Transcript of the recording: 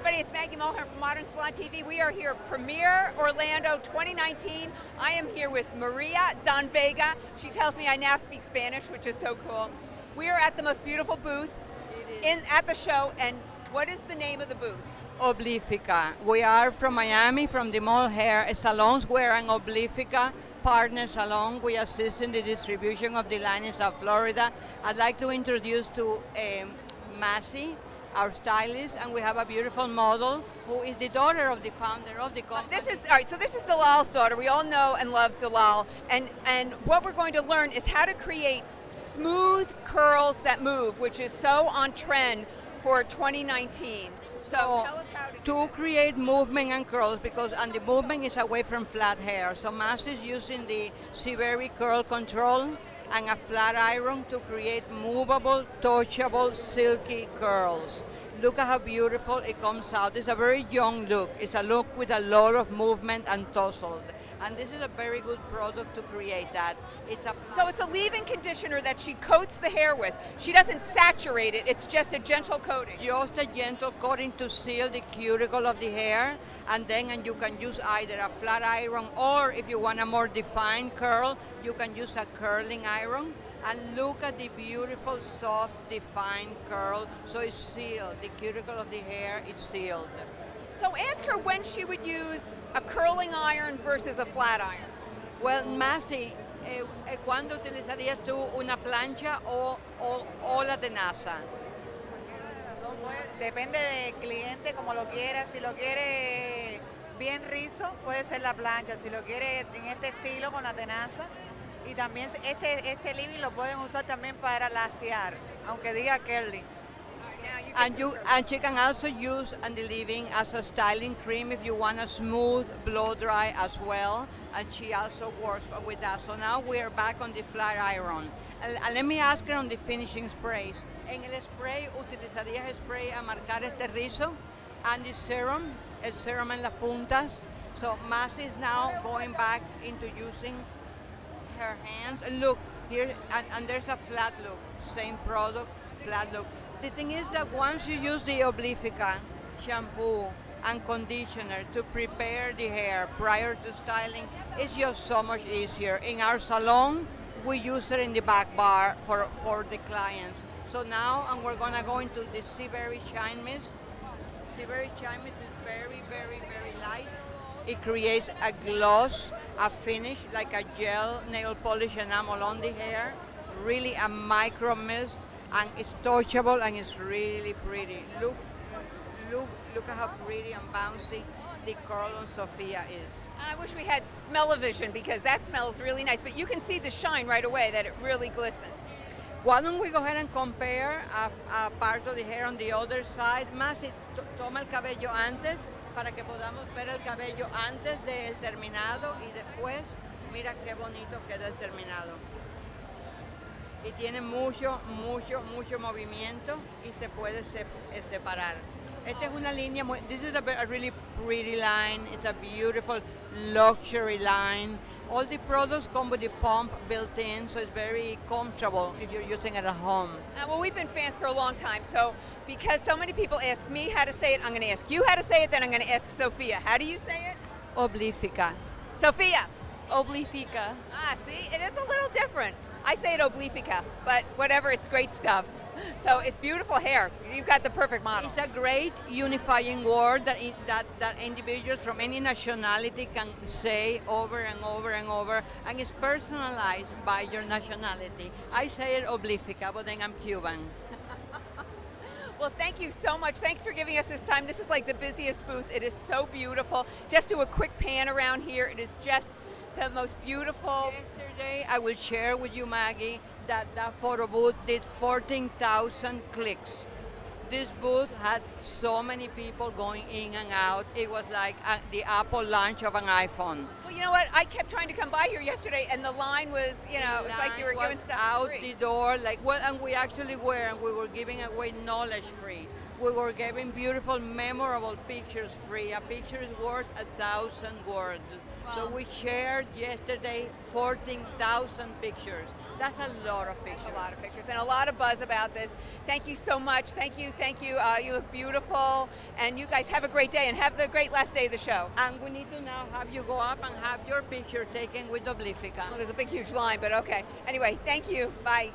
everybody, it's Maggie Mulhern from Modern Salon TV. We are here at Premiere Orlando 2019. I am here with Maria Don-Vega. She tells me I now speak Spanish, which is so cool. We are at the most beautiful booth at the show, and what is the name of the booth? Obliphica. We are from Miami, from the mall hair salons. We're an Obliphica partner salon. We assist in the distribution of the line in South Florida. I'd like to introduce to Massey, our stylist, and we have a beautiful model who is the daughter of the founder of the company. This is all right. So this is Dalal's daughter. We all know and love Dalal, and what we're going to learn is how to create smooth curls that move, which is so on trend for 2019. So tell us how to create movement and curls, and the movement is away from flat hair. So Massey is using the Severi curl control and a flat iron to create movable, touchable, silky curls. Look at how beautiful it comes out. It's a very young look. It's a look with a lot of movement and tussle. And this is a very good product to create that. So it's a leave-in conditioner that she coats the hair with. She doesn't saturate it, it's just a gentle coating. Just a gentle coating to seal the cuticle of the hair, and you can use either a flat iron, or if you want a more defined curl, you can use a curling iron. And look at the beautiful, soft, defined curl. So it's sealed. The cuticle of the hair is sealed. So ask her when she would use a curling iron versus a flat iron. Well, Massey, ¿cuándo utilizarías tú una plancha o la tenaza? Depende del cliente, como lo quiera. Si lo quiere bien rizo, puede ser la plancha. Si lo quiere en este estilo, con la tenaza. Y también este living lo pueden usar también para lasear, aunque diga curly. And she can also use the leave-in as a styling cream if you want a smooth blow dry as well. And she also works with that. So now we are back on the flat iron. And let me ask her on the finishing sprays. En el spray, ¿utilizarías spray a marcar este rizo? And the serum, el serum en las puntas. So Massey is now going back into using her hands. And look, here, and there's a flat look. Same product, flat look. The thing is that once you use the Obliphica shampoo and conditioner to prepare the hair prior to styling, it's just so much easier. In our salon, we use it in the back bar for the clients. So now, and we're gonna go into the Severi Shine Mist. Severi Shine Mist is very, very, very light. It creates a gloss, a finish, like a gel nail polish enamel on the hair. Really a micro mist. And it's touchable and it's really pretty. Look at how pretty and bouncy the curl on Sophia is. I wish we had smell-o-vision, because that smells really nice, but you can see the shine right away, that it really glistens. Why don't we go ahead and compare a part of the hair on the other side? Massey, toma el cabello antes para que podamos ver el cabello antes del terminado y después. Mira qué bonito queda el terminado. Y tiene mucho movimiento y se puede separar. Esta es una línea this is a really pretty line. It's a beautiful luxury line. All the products come with the pump built in, so it's very comfortable if you're using it at home. Well, we've been fans for a long time, so because so many people ask me how to say it, I'm going to ask you how to say it, then I'm going to ask Sophia. How do you say it? Obliphica. Sophia. Obliphica. See, it is a little different. I say it Obliphica, but whatever, it's great stuff. So it's beautiful hair. You've got the perfect model. It's a great unifying word that individuals from any nationality can say over and over and over, and it's personalized by your nationality. I say it Obliphica, but then I'm Cuban. Well, thank you so much. Thanks for giving us this time. This is like the busiest booth. It is so beautiful. Just do a quick pan around here. It is just the most beautiful. Yesterday, I will share with you, Maggie, that photo booth did 14,000 clicks. This booth had so many people going in and out. It was like the Apple launch of an iPhone. Well, you know what? I kept trying to come by here yesterday, and the line was, it's like you were giving stuff out free. The door, and we actually were, and we were giving away knowledge free. We were giving beautiful, memorable pictures free. A picture is worth 1,000 words. Wow. So we shared yesterday 14,000 pictures. That's a lot of pictures. A lot of pictures and a lot of buzz about this. Thank you so much. Thank you. You look beautiful, and you guys have a great day and have the great last day of the show. And we need to now have you go up and have your picture taken with Obliphica. Well, there's a big, huge line, but okay. Anyway, thank you. Bye.